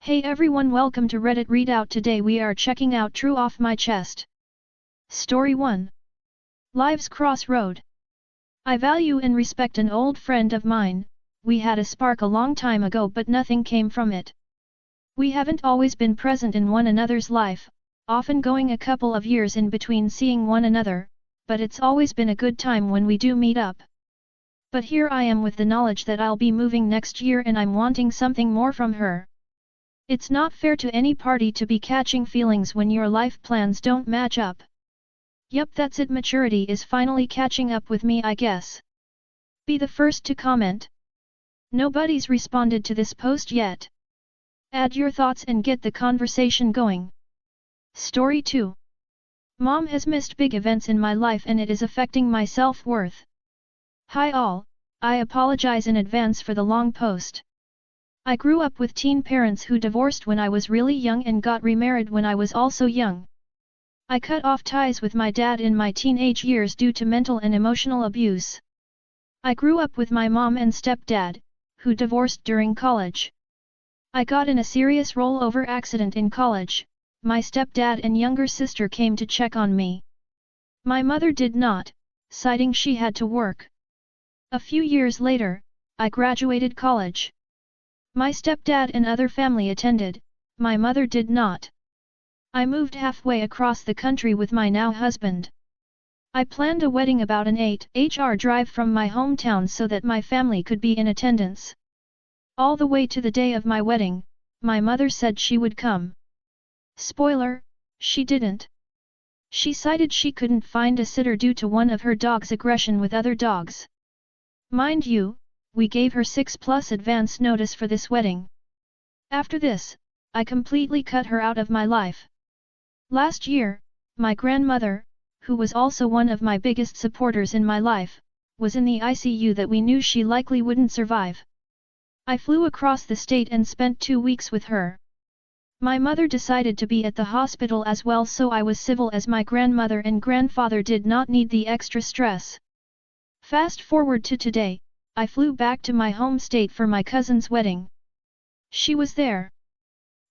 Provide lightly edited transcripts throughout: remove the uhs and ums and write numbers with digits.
Hey everyone, welcome to Reddit Readout. Today we are checking out True Off My Chest. Story 1. Life's Crossroad. I value and respect an old friend of mine. We had a spark a long time ago but nothing came from it. We haven't always been present in one another's life, often going a couple of years in between seeing one another, but it's always been a good time when we do meet up. But here I am with the knowledge that I'll be moving next year and I'm wanting something more from her. It's not fair to any party to be catching feelings when your life plans don't match up. Yup, that's it, maturity is finally catching up with me, I guess. Be the first to comment. Nobody's responded to this post yet. Add your thoughts and get the conversation going. Story 2. Mom has missed big events in my life and it is affecting my self-worth. Hi all, I apologize in advance for the long post. I grew up with teen parents who divorced when I was really young and got remarried when I was also young. I cut off ties with my dad in my teenage years due to mental and emotional abuse. I grew up with my mom and stepdad, who divorced during college. I got in a serious rollover accident in college. My stepdad and younger sister came to check on me. My mother did not, citing she had to work. A few years later, I graduated college. My stepdad and other family attended, my mother did not. I moved halfway across the country with my now husband. I planned a wedding about an 8-hour drive from my hometown so that my family could be in attendance. All the way to the day of my wedding, my mother said she would come. Spoiler, she didn't. She cited she couldn't find a sitter due to one of her dog's aggression with other dogs. Mind you, we gave her 6+ advance notice for this wedding. After this, I completely cut her out of my life. Last year, my grandmother, who was also one of my biggest supporters in my life, was in the ICU that we knew she likely wouldn't survive. I flew across the state and spent 2 weeks with her. My mother decided to be at the hospital as well, so I was civil as my grandmother and grandfather did not need the extra stress. Fast forward to today, I flew back to my home state for my cousin's wedding. She was there.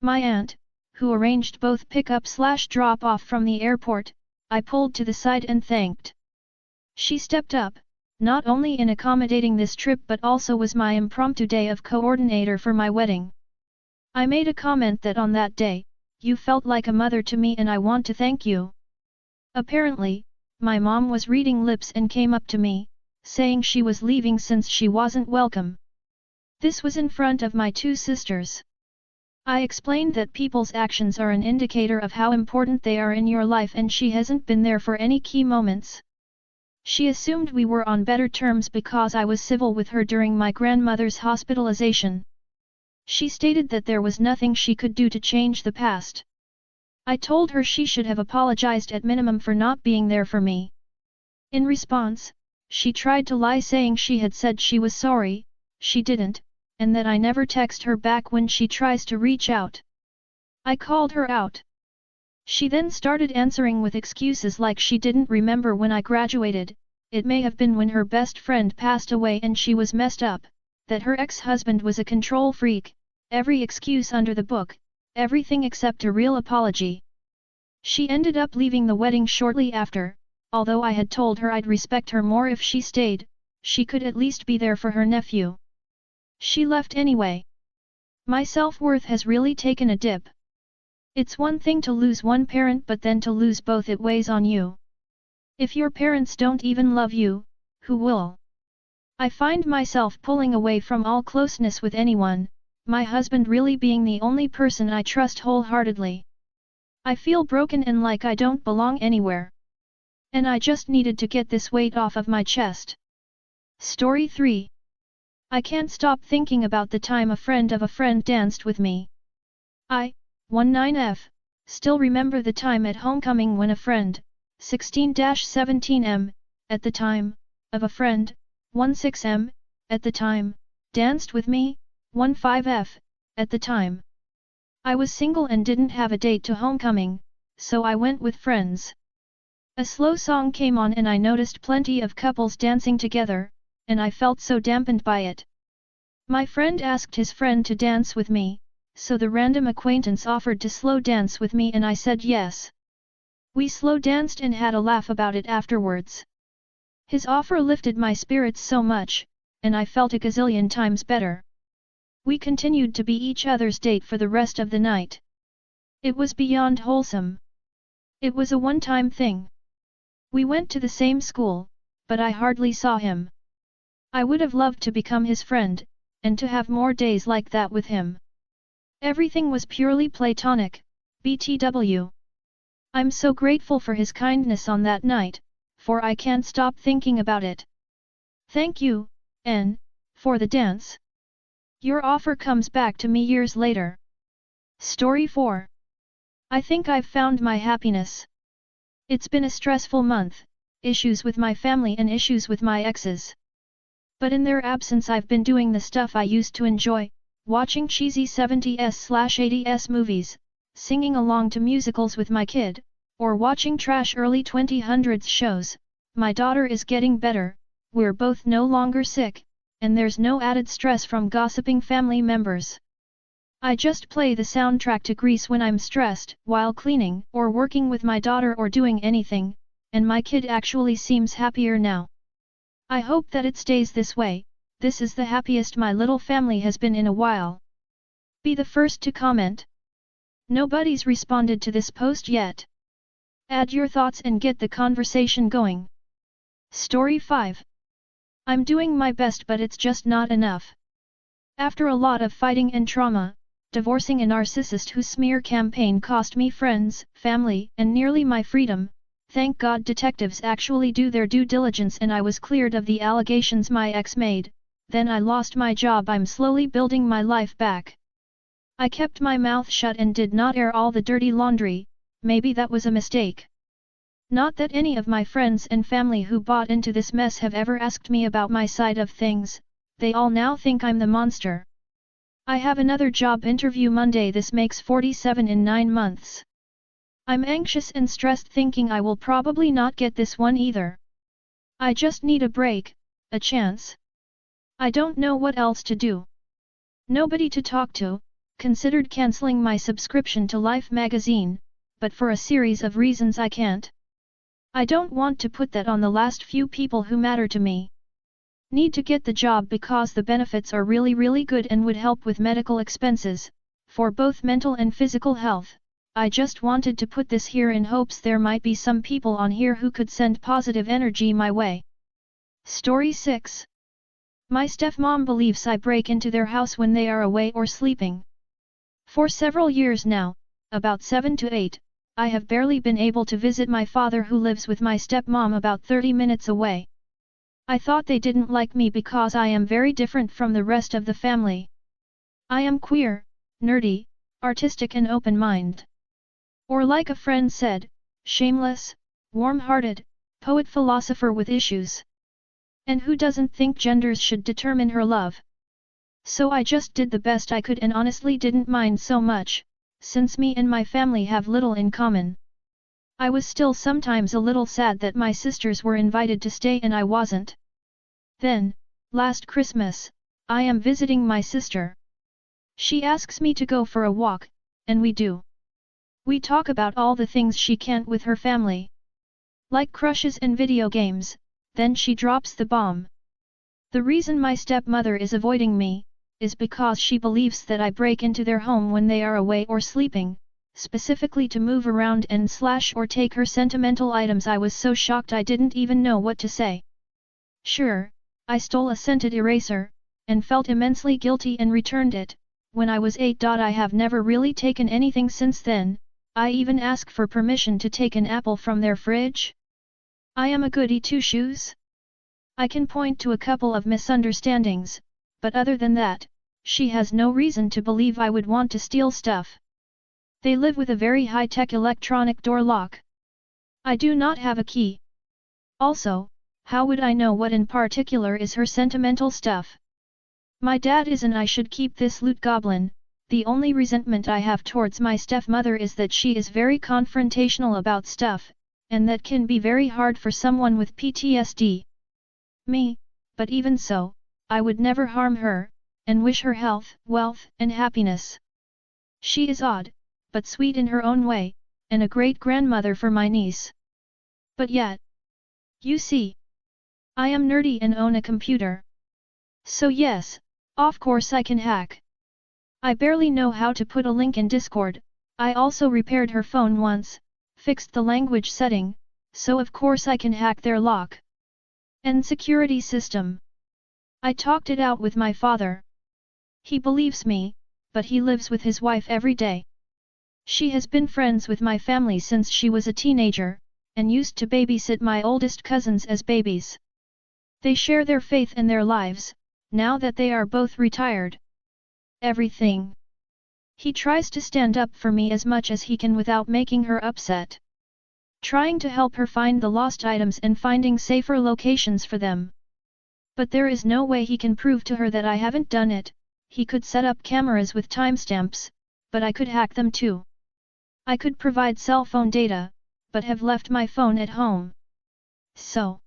My aunt, who arranged both pick-up/drop-off from the airport, I pulled to the side and thanked. She stepped up, not only in accommodating this trip but also was my impromptu day of coordinator for my wedding. I made a comment that on that day, you felt like a mother to me and I want to thank you. Apparently, my mom was reading lips and came up to me, saying she was leaving since she wasn't welcome. This was in front of my 2 sisters. I explained that people's actions are an indicator of how important they are in your life and she hasn't been there for any key moments. She assumed we were on better terms because I was civil with her during my grandmother's hospitalization. She stated that there was nothing she could do to change the past. I told her she should have apologized at minimum for not being there for me. In response, she tried to lie saying she had said she was sorry, she didn't, and that I never text her back when she tries to reach out. I called her out. She then started answering with excuses like she didn't remember when I graduated, it may have been when her best friend passed away and she was messed up, that her ex-husband was a control freak, every excuse under the book, everything except a real apology. She ended up leaving the wedding shortly after. Although I had told her I'd respect her more if she stayed, she could at least be there for her nephew. She left anyway. My self-worth has really taken a dip. It's one thing to lose one parent but then to lose both, it weighs on you. If your parents don't even love you, who will? I find myself pulling away from all closeness with anyone, my husband really being the only person I trust wholeheartedly. I feel broken and like I don't belong anywhere. And I just needed to get this weight off of my chest. Story 3. I can't stop thinking about the time a friend of a friend danced with me. I, 19F, still remember the time at homecoming when a friend, 16-17M, at the time, of a friend, 16M, at the time, danced with me, 15F, at the time. I was single and didn't have a date to homecoming, so I went with friends. A slow song came on and I noticed plenty of couples dancing together, and I felt so dampened by it. My friend asked his friend to dance with me, so the random acquaintance offered to slow dance with me and I said yes. We slow danced and had a laugh about it afterwards. His offer lifted my spirits so much, and I felt a gazillion times better. We continued to be each other's date for the rest of the night. It was beyond wholesome. It was a one-time thing. We went to the same school, but I hardly saw him. I would have loved to become his friend, and to have more days like that with him. Everything was purely platonic, BTW. I'm so grateful for his kindness on that night, for I can't stop thinking about it. Thank you, N, for the dance. Your offer comes back to me years later. Story 4. I think I've found my happiness. It's been a stressful month, issues with my family and issues with my exes. But in their absence I've been doing the stuff I used to enjoy, watching cheesy 70s/80s movies, singing along to musicals with my kid, or watching trash early 2000s shows. My daughter is getting better, we're both no longer sick, and there's no added stress from gossiping family members. I just play the soundtrack to Grease when I'm stressed, while cleaning, or working with my daughter or doing anything, and my kid actually seems happier now. I hope that it stays this way. This is the happiest my little family has been in a while. Be the first to comment. Nobody's responded to this post yet. Add your thoughts and get the conversation going. Story 5. I'm doing my best but it's just not enough. After a lot of fighting and trauma, divorcing a narcissist whose smear campaign cost me friends, family, and nearly my freedom, thank God detectives actually do their due diligence and I was cleared of the allegations my ex made. Then I lost my job. I'm slowly building my life back. I kept my mouth shut and did not air all the dirty laundry. Maybe that was a mistake. Not that any of my friends and family who bought into this mess have ever asked me about my side of things, they all now think I'm the monster. I have another job interview Monday. This makes 47 in 9 months. I'm anxious and stressed thinking I will probably not get this one either. I just need a break, a chance. I don't know what else to do. Nobody to talk to. Considered canceling my subscription to Life magazine, but for a series of reasons I can't. I don't want to put that on the last few people who matter to me. Need to get the job because the benefits are really good and would help with medical expenses, for both mental and physical health. I just wanted to put this here in hopes there might be some people on here who could send positive energy my way. Story 6. My stepmom believes I break into their house when they are away or sleeping. For several years now, about 7 to 8, I have barely been able to visit my father who lives with my stepmom about 30 minutes away. I thought they didn't like me because I am very different from the rest of the family. I am queer, nerdy, artistic and open-minded. Or like a friend said, shameless, warm-hearted, poet-philosopher with issues. And who doesn't think genders should determine her love? So I just did the best I could and honestly didn't mind so much, since me and my family have little in common. I was still sometimes a little sad that my sisters were invited to stay and I wasn't. Then, last Christmas, I am visiting my sister. She asks me to go for a walk, and we do. We talk about all the things she can't with her family. Like crushes and video games, then she drops the bomb. The reason my stepmother is avoiding me, is because she believes that I break into their home when they are away or sleeping, specifically to move around and / or take her sentimental items. I was so shocked I didn't even know what to say. Sure, I stole a scented eraser, and felt immensely guilty and returned it. When I was 8. I have never really taken anything since then. I even ask for permission to take an apple from their fridge. I am a goody two-shoes. I can point to a couple of misunderstandings, but other than that, she has no reason to believe I would want to steal stuff. They live with a very high-tech electronic door lock. I do not have a key. Also, how would I know what in particular is her sentimental stuff? My dad is and I should keep this loot goblin. The only resentment I have towards my stepmother is that she is very confrontational about stuff, and that can be very hard for someone with PTSD. Me, but even so, I would never harm her, and wish her health, wealth, and happiness. She is odd, but sweet in her own way, and a great grandmother for my niece. But yet, you see, I am nerdy and own a computer. So yes, of course I can hack. I barely know how to put a link in Discord. I also repaired her phone once, fixed the language setting, so of course I can hack their lock and security system. I talked it out with my father. He believes me, but he lives with his wife every day. She has been friends with my family since she was a teenager, and used to babysit my oldest cousins as babies. They share their faith and their lives, now that they are both retired. Everything. He tries to stand up for me as much as he can without making her upset. Trying to help her find the lost items and finding safer locations for them. But there is no way he can prove to her that I haven't done it. He could set up cameras with timestamps, but I could hack them too. I could provide cell phone data, but have left my phone at home. So,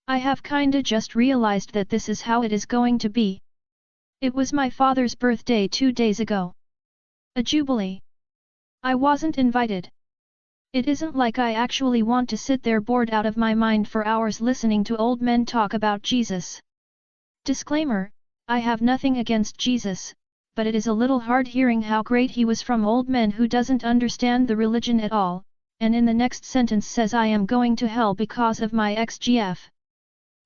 I have kinda just realized that this is how it is going to be. It was my father's birthday 2 days ago. A jubilee. I wasn't invited. It isn't like I actually want to sit there bored out of my mind for hours listening to old men talk about Jesus. Disclaimer, I have nothing against Jesus, but it is a little hard hearing how great he was from old men who doesn't understand the religion at all, and in the next sentence says I am going to hell because of my XGF.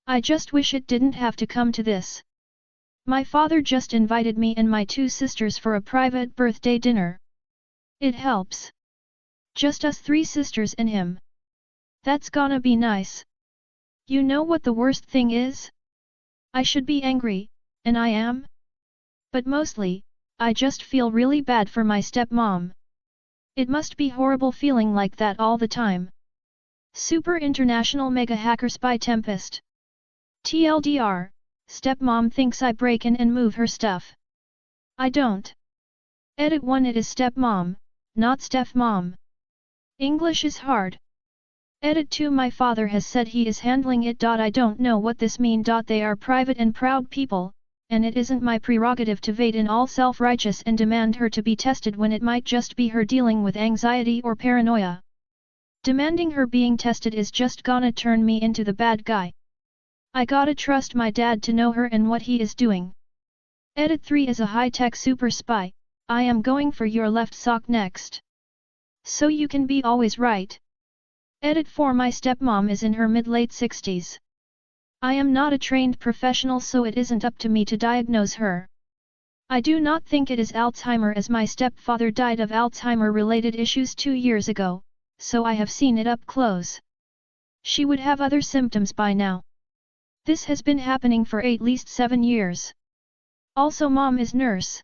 I just wish it didn't have to come to this. My father just invited me and my 2 sisters for a private birthday dinner. It helps. Just us 3 sisters and him. That's gonna be nice. You know what the worst thing is? I should be angry, and I am. But mostly, I just feel really bad for my stepmom. It must be horrible feeling like that all the time. Super International Mega Hacker Spy Tempest. TLDR, stepmom thinks I break in and move her stuff. I don't. Edit 1 It is stepmom, not stepmom. English is hard. Edit 2 My father has said he is handling it. I don't know what this mean. They are private and proud people, and it isn't my prerogative to vade in all self-righteous and demand her to be tested when it might just be her dealing with anxiety or paranoia. Demanding her being tested is just gonna turn me into the bad guy. I gotta trust my dad to know her and what he is doing. Edit 3 As a high-tech super spy, I am going for your left sock next. So you can be always right. Edit 4 My stepmom is in her mid-late 60s. I am not a trained professional, so it isn't up to me to diagnose her. I do not think it is Alzheimer, as my stepfather died of Alzheimer-related issues 2 years ago, so I have seen it up close. She would have other symptoms by now. This has been happening for at least 7 years. Also mom is nurse.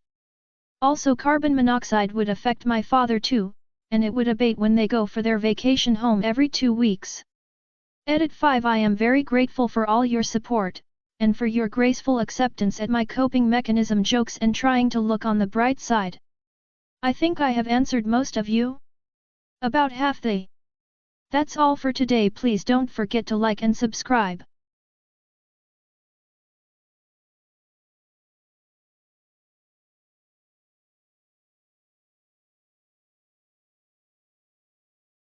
Also carbon monoxide would affect my father too, and it would abate when they go for their vacation home every 2 weeks. Edit 5 I am very grateful for all your support, and for your graceful acceptance at my coping mechanism jokes and trying to look on the bright side. I think I have answered most of you. About half the. That's all for today. Please don't forget to like and subscribe.